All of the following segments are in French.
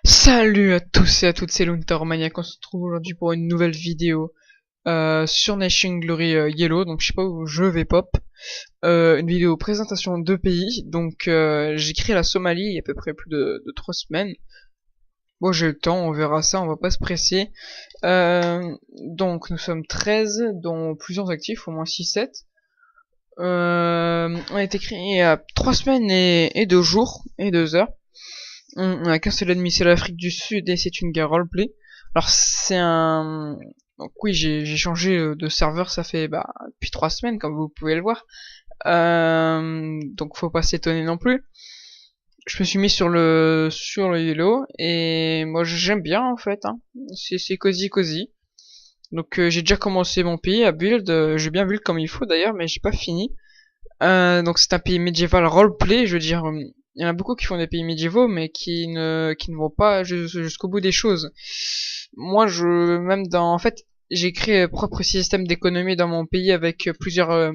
Salut à tous et à toutes, c'est Luntermaniac. On se retrouve aujourd'hui pour une nouvelle vidéo sur Nation Glory Yellow, donc je sais pas où je vais pop. Une vidéo présentation de pays, donc j'ai créé la Somalie il y a à peu près plus de 3 semaines. Bon, j'ai le temps, on verra ça, on va pas se presser. Donc nous sommes 13, dont plusieurs actifs, au moins 6-7. On a été créé il y a 3 semaines et 2 jours et 2 heures. On a qu'un seul ennemi, c'est l'Afrique du Sud et c'est une guerre roleplay. Alors c'est un... Donc oui, j'ai changé de serveur, ça fait depuis 3 semaines, comme vous pouvez le voir. Donc faut pas s'étonner non plus. Je me suis mis sur le Yellow et moi j'aime bien en fait. Hein. C'est cosy. Donc j'ai déjà commencé mon pays à build. J'ai bien build comme il faut d'ailleurs, mais j'ai pas fini. Donc c'est un pays médiéval roleplay, je veux dire. Il y en a beaucoup qui font des pays médiévaux, mais qui ne vont pas jusqu'au bout des choses. Moi, en fait, j'ai créé un propre système d'économie dans mon pays avec plusieurs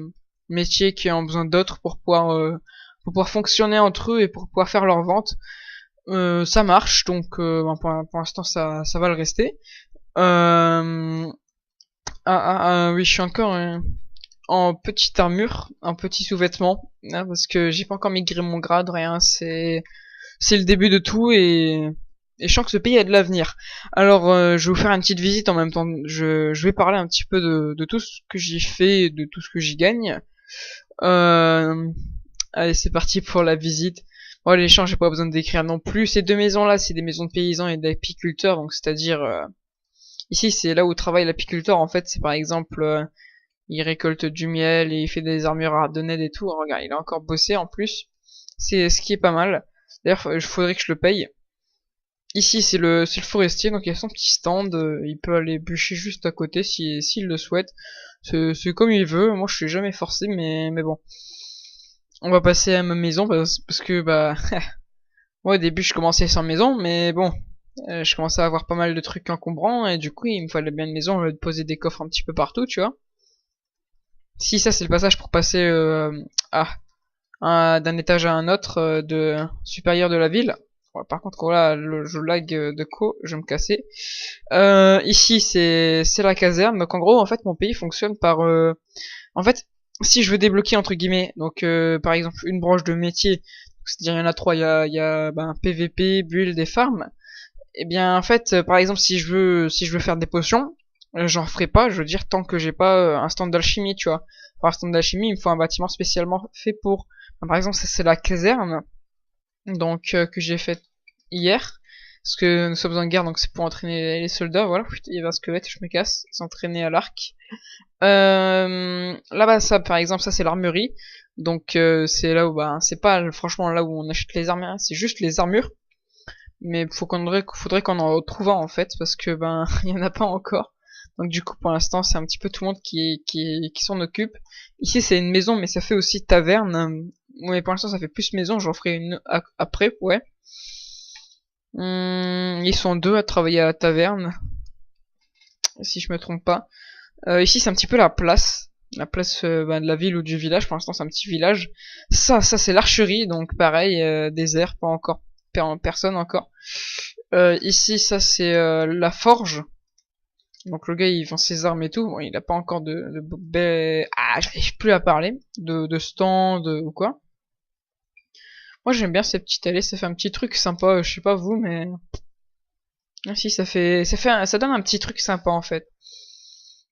métiers qui ont besoin d'autres pour pouvoir fonctionner entre eux et pour pouvoir faire leurs ventes. Ça marche, donc pour l'instant ça va le rester. Oui, je suis encore en petite armure, en petit sous-vêtement, hein, parce que j'ai pas encore migré mon grade, rien, c'est le début de tout et je sens que ce pays a de l'avenir. Alors je vais vous faire une petite visite en même temps, je vais parler un petit peu de tout ce que j'y fais et de tout ce que j'y gagne. Euh, Allez, c'est parti pour la visite. Bon, les champs, j'ai pas besoin de décrire non plus. Ces deux maisons-là, c'est des maisons de paysans et d'apiculteurs, donc c'est-à-dire ici c'est là où travaille l'apiculteur en fait, c'est par exemple il récolte du miel et il fait des armures ardennaises et tout. Regarde, il a encore bossé en plus. C'est ce qui est pas mal. D'ailleurs, il faudrait que je le paye. Ici, c'est le forestier, donc il a son petit stand. Il peut aller bûcher juste à côté s'il le souhaite. C'est comme il veut. Moi, je suis jamais forcé, mais bon. On va passer à ma maison parce que moi au début je commençais sans maison, mais bon, je commençais à avoir pas mal de trucs encombrants et du coup il me fallait bien une maison au lieu de poser des coffres un petit peu partout, tu vois. Si ça c'est le passage pour passer d'un étage à un autre de supérieur de la ville. Ouais, par contre là je lag je vais me casser. Ici c'est la caserne. Donc en gros en fait mon pays fonctionne par en fait si je veux débloquer entre guillemets donc par exemple une branche de métier, c'est-à-dire il y en a trois, il y a PVP, build et farm. Et bien en fait par exemple si je veux faire des potions, j'en ferai pas, je veux dire tant que j'ai pas un stand d'alchimie, tu vois. Pour un stand d'alchimie, il me faut un bâtiment spécialement fait pour. Par exemple, ça c'est la caserne, donc que j'ai faite hier, parce que nous sommes en guerre, donc c'est pour entraîner les soldats. Voilà, putain, il y avait un squelette, je me casse, s'entraîner à l'arc. Là-bas, ça, par exemple, ça c'est l'armurerie, donc c'est là où, c'est pas franchement là où on achète les armures, hein, c'est juste les armures. Mais faudrait qu'on en retrouve un en fait, parce que il y en a pas encore. Donc du coup pour l'instant c'est un petit peu tout le monde qui s'en occupe. Ici c'est une maison mais ça fait aussi taverne. Mais pour l'instant ça fait plus maison, j'en ferai une après, ouais. Ils sont deux à travailler à la taverne, si je me trompe pas. Ici c'est un petit peu la place. La place de la ville ou du village, pour l'instant c'est un petit village. Ça c'est l'archerie, donc pareil, désert, pas encore, personne encore. Ici ça c'est la forge. Donc le gars il vend ses armes et tout, bon, il a pas encore j'arrive plus à parler, de stand ou quoi. Moi j'aime bien ces petites allées, ça fait un petit truc sympa, je sais pas vous, mais si ça donne un petit truc sympa en fait.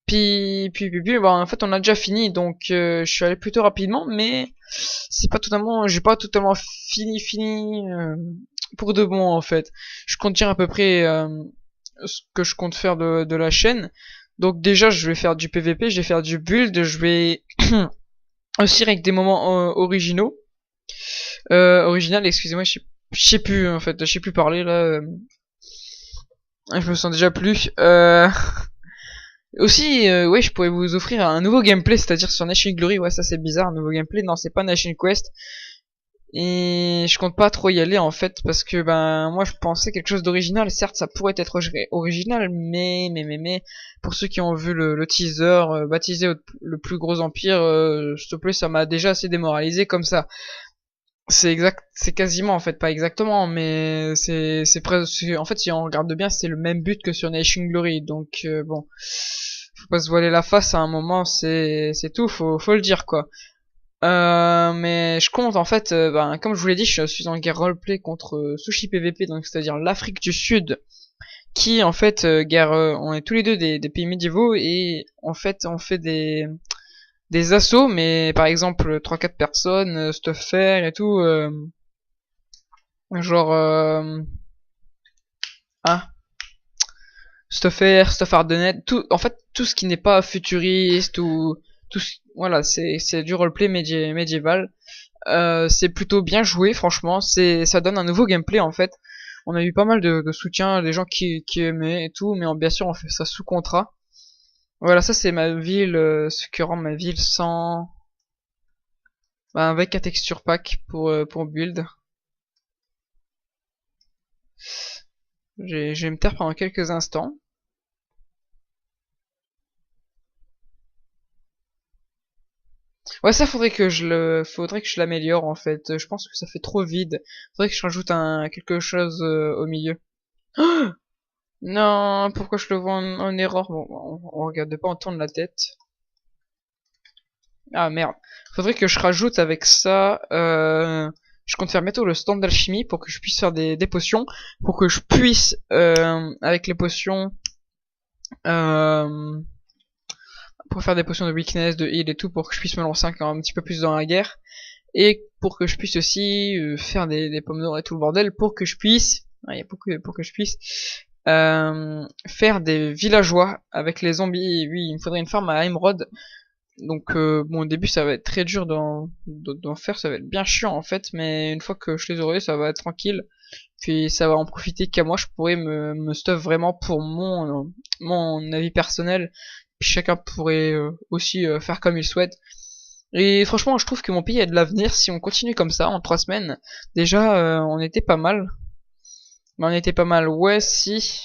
Puis en fait on a déjà fini, donc je suis allé plutôt rapidement, mais j'ai pas totalement fini pour de bon en fait. Je compte dire à peu près ce que je compte faire de la chaîne. Donc déjà je vais faire du PVP, je vais faire du build, je vais aussi avec des moments originaux. Original, excusez-moi, je sais plus en fait, je sais plus parler là. Je me sens déjà plus. Aussi, ouais, je pourrais vous offrir un nouveau gameplay, c'est-à-dire sur Nation Glory. Ouais, ça c'est bizarre, un nouveau gameplay. Non, c'est pas Nation Quest. Et je compte pas trop y aller en fait parce que moi je pensais quelque chose d'original. Certes ça pourrait être original, mais pour ceux qui ont vu le teaser baptisé le plus gros empire, s'il te plaît, ça m'a déjà assez démoralisé comme ça. c'est quasiment en fait, pas exactement, mais c'est presque, en fait, si on regarde bien, c'est le même but que sur Nation Glory, donc bon, faut pas se voiler la face à un moment, c'est tout, faut le dire quoi. Mais je compte en fait, ben, comme je vous l'ai dit, je suis en guerre roleplay contre Sushi PVP, donc c'est-à-dire l'Afrique du Sud, qui en fait on est tous les deux des pays médiévaux et en fait on fait des assauts, mais par exemple 3-4 personnes, stuff faire et tout, genre ah stuff air, stuff Ardennet, tout en fait tout ce qui n'est pas futuriste ou voilà c'est du roleplay médiéval. C'est plutôt bien joué, franchement. Ça donne un nouveau gameplay en fait. On a eu pas mal de soutien, des gens qui aimaient et tout, mais bien sûr on fait ça sous contrat. Voilà, ça c'est ma ville, ce qui rend ma ville sans, bah, avec un texture pack pour build. Je vais me taire pendant quelques instants. Ouais, ça faudrait que je l'améliore en fait. Je pense que ça fait trop vide. Faudrait que je rajoute quelque chose au milieu. Non, pourquoi je le vois en erreur? Bon, on regarde pas, on tourne la tête. Ah merde. Faudrait que je rajoute avec ça. Je compte faire bientôt le stand d'alchimie pour que je puisse faire des potions. Pour que je puisse, avec les potions, euh, pour faire des potions de weakness, de heal et tout, pour que je puisse me lancer un petit peu plus dans la guerre. Et pour que je puisse aussi faire des pommes d'or et tout le bordel. Pour que je puisse. Ah, il y a beaucoup pour que je puisse. Faire des villageois avec les zombies. Et oui, il me faudrait une farm à Emerald. Donc bon, au début ça va être très dur d'en faire, ça va être bien chiant en fait, mais une fois que je les aurai, ça va être tranquille. Puis ça va en profiter qu'à moi, je pourrais me stuff vraiment pour mon avis personnel. Puis chacun pourrait aussi faire comme il souhaite. Et franchement, je trouve que mon pays a de l'avenir si on continue comme ça en 3 semaines. Déjà, on était pas mal. Mais on était pas mal, ouais, si.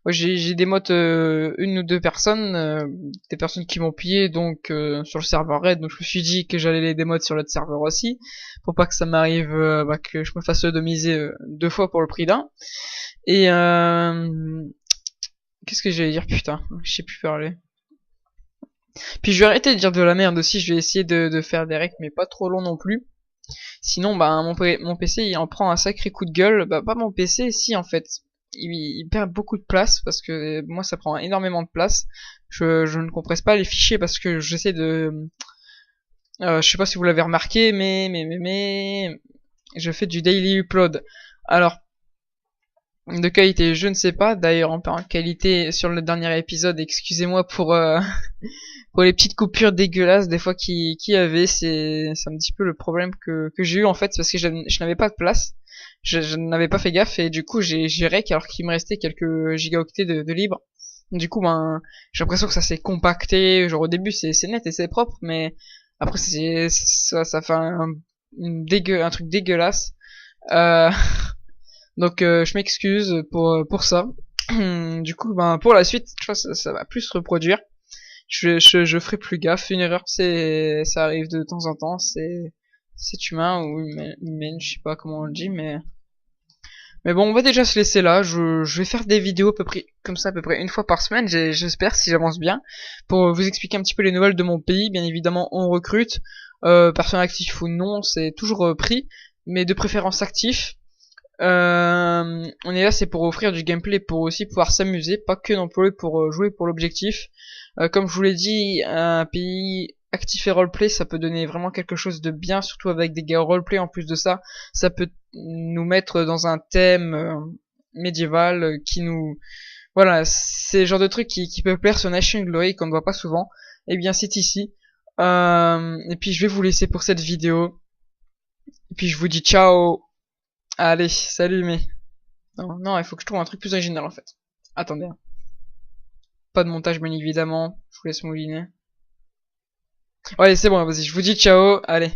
Ouais, j'ai des mods, une ou deux personnes, des personnes qui m'ont pillé donc sur le serveur raid, donc je me suis dit que j'allais les démods sur l'autre serveur aussi, pour pas que ça m'arrive, bah, que je me fasse sodomiser 2 fois pour le prix d'un. Et qu'est-ce que j'allais dire, putain, je sais plus parler. Puis je vais arrêter de dire de la merde aussi, je vais essayer de faire des recs mais pas trop long non plus. Sinon bah mon PC il en prend un sacré coup de gueule, bah pas mon PC, si en fait. Il perd beaucoup de place parce que moi ça prend énormément de place. Je ne compresse pas les fichiers parce que j'essaie de... je sais pas si vous l'avez remarqué, mais je fais du daily upload. Alors, de qualité, je ne sais pas. D'ailleurs, en parlant de qualité, sur le dernier épisode, excusez-moi pour les petites coupures dégueulasses des fois qui y avait. C'est un petit peu le problème que j'ai eu en fait, parce que je n'avais pas de place. Je n'avais pas fait gaffe et du coup j'ai rec alors qu'il me restait quelques gigaoctets de libre. Du coup ben j'ai l'impression que ça s'est compacté, genre au début c'est net et c'est propre, mais après ça fait un truc dégueulasse. Euh, donc je m'excuse pour ça. Du coup ben pour la suite je pense que ça va plus se reproduire. Je ferai plus gaffe, une erreur ça arrive de temps en temps, c'est humain ou humaine, je sais pas comment on le dit, mais bon, on va déjà se laisser là. Je vais faire des vidéos à peu près comme ça, à peu près une fois par semaine, j'espère, si j'avance bien, pour vous expliquer un petit peu les nouvelles de mon pays. Bien évidemment, on recrute, personne actif ou non, c'est toujours pris, mais de préférence actif. On est là, c'est pour offrir du gameplay, pour aussi pouvoir s'amuser, pas que non plus pour jouer pour l'objectif. Comme je vous l'ai dit, un pays actif et roleplay, ça peut donner vraiment quelque chose de bien, surtout avec des gars roleplay en plus de ça. Ça peut nous mettre dans un thème médiéval qui nous... Voilà, c'est le genre de truc qui peut plaire sur Nation Glory qu'on ne voit pas souvent. Et bien c'est ici. Et puis je vais vous laisser pour cette vidéo. Et puis je vous dis ciao. Allez, salut mais... Non, non, il faut que je trouve un truc plus original en fait. Attendez, hein. Pas de montage bien évidemment. Je vous laisse mouliner. Ouais, c'est bon, vas-y, je vous dis ciao. Allez.